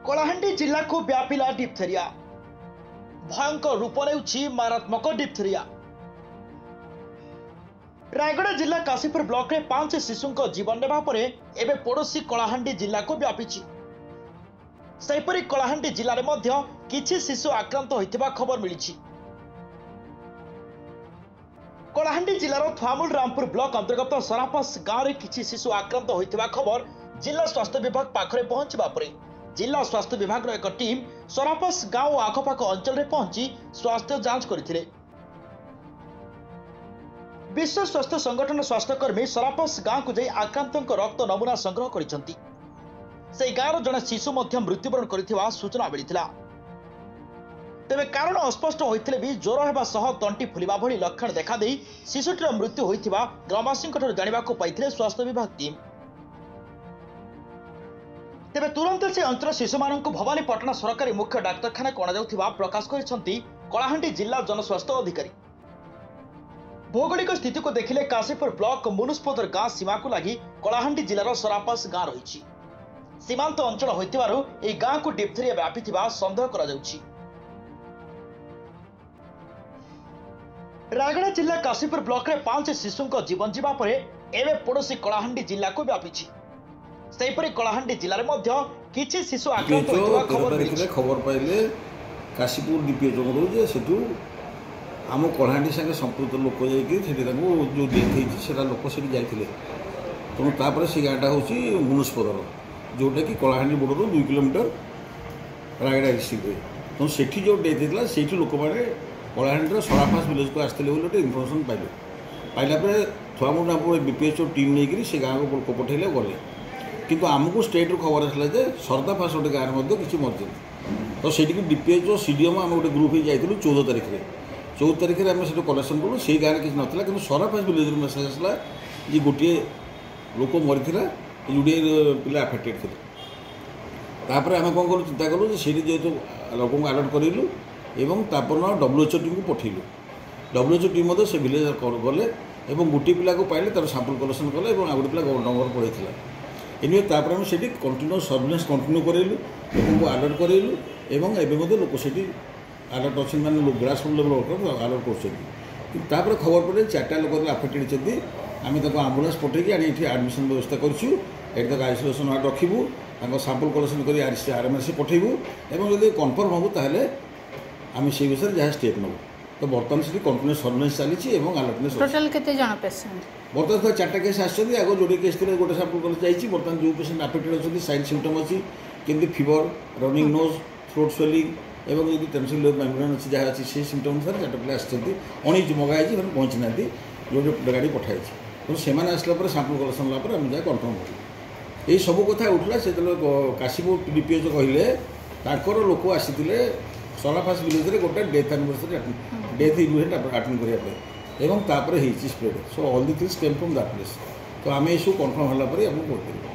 कलाहांडी जिला को व्यापिला डिप्थेरिया भयंकर रूप ने मारात्मक डिप्थेरिया। रायगड़ा जिला काशीपुर ब्लॉक रे 5 शिशु जीवन नेबा परे एबे पड़ोसी कलाहांडी जिला को व्यापी। सेहीपरि कलाहांडी जिले में मध्य किछि शिशु आक्रांत होइतिबा खबर मिली। कलाहांडी जिलार थुआमुल रामपुर ब्लॉक अंतर्गत सरापस गांव रे किछि शिशु आक्रांत होइतिबा खबर जिला स्वास्थ्य विभाग पाखरे पहुंचबा परे जिला स्वास्थ्य विभाग एक टीम सरापस गांव और आखपाख अंचल में पहुंची स्वास्थ्य जांच करथिले। विश्व स्वास्थ्य संगठन स्वास्थ्यकर्मी सरापस गांव को जाई आक्रांतों रक्त नमूना संग्रह करिसंती। से गांव जड़े शिशु मृत्युवरण करथिबा सूचना मिलिथिला। तेबे कारण अस्पष्ट होइथिले भी ज्वर हेबा सह तंटी फुलिबा भली लक्षण देखा देई शिशुटीर मृत्यु होइथिबा ग्रामवासींकठर जानिबाको पाइथिले स्वास्थ्य विभाग टीम। तेबे तुरंत से अंचल शिशु मानक भवानीपाटना सरकारी मुख्य डाक्तरखाना अणा प्रकाश करिसंती कलाहांडी जिला जनस्वास्थ्य अधिकारी। भौगोलिक स्थिति को देखिले काशीपुर ब्लॉक मुनुस्पदर गां सीमा को लगी कलाहांडी जिलार सरापस गां रही। सीमांत अंचल होइतिबारु एई गां को डिप्थेरिया व्यापिथिबा संदेह करा जाउछि। रायगड़ा जिला काशीपुर ब्लॉक रे 5 शिशु जीवन जीवा परे एबे पड़ोसी कलाहांडी जिला को व्यापी। सेहीपरि कलाहांडी जिले में मध्य किछि शिशु आक्रांत होइतिबा खबर पाइले काशीपुर डीपीएचओ जे सेठू आम कलाहांडी संगे संपुक्त लोक जाइए जो डेथ होता लोक से जाते तेणु तापर से गाँटा हूँ मुनुस्पदर जोटा कि Kalahandi border 2 kilometre Rayagada district में। तेणु से जो डेथ होता से लोक मैंने कलाहांडी सराफास विलेज को आसते गोटे इनफर्मेशन पाइला थुआमुल रामपुर बीपीएचओ टीम नहीं से गाँव को लोक पठेले गले किंतु आमको स्टेट खबर आसला जे सरदाफास गोटे गाँव में किसी मर्जी तो से डीपीएचओ सीडीएम आम गोटे ग्रुप ही जाइलु 14 तारिख में 14 तारिख में आम से कलेक्शन कलु से गाँव किसी नाला कि सराफास विलेज मेसेज आसला जे गोटे लोक मरी जोड़े पिला आफेक्टेड थे। तापर आम कौन कलु चिंता कलु जेहेतु लोक अलर्ट करूँ एवं तापर डब्ल्यूएचओ टीम को पठेलु। डब्ल्यूएचओ टीम से विलेज गले और गोटे पिला को पाइले तार सैंपल कलेक्शन कले और गोटे पिला नंबर पड़े एनिवे तापर हम से कंटिन्यूस सर्वेलेंस कंटिन्यू करेलु लोक को अलर्ट करेलु एवं एवं लोक से अलर्ट अच्छे मैंने ग्रास रूट लेवल अलर्ट कर खबर पड़े 4टा लोक आफेक्टेड होती आम आम्बुलांस पठे आनी एडमिशन व्यवस्था करूँ आइसोलेसन वार्ड रखू सैंपल कलेक्शन कर आरएमआरसी पठेबू और जब कन्फर्म हबू ताहले आम से विषय जहाँ स्टेप नबू। तो बर्तमान से कंटिन्यूस सर्वेलेंस चली अलर्टनेस टोटल केते जण पेशेंट बर्तमान 4टा केस आगे आगे जोड़े केस थे गोटे सैंपल कल जाइए बर्तमान जो पेशेंट आफेक्टेड अच्छी साइन सिम्पटम अच्छी केमती fever running nose throat swelling एवं जो टेंसिल मेम्ब्रेन अच्छी जहाँ अच्छी से सिम्पटम अनुसार 4टा पिला आनी मगाई पहुँची ना जो गाड़ी पठाई तो से आसला सैंपल कलेक्शन होगा आम जहाँ कन्फर्म हो यही सब कथा उठला से काशीपुर डीपीएचओ कहले लोक आसी सराफास विलेज में गोटे death anniversary death event attend करने spread so all the things came from that place. तो आम ये सब कन्फर्म होला आमको कहते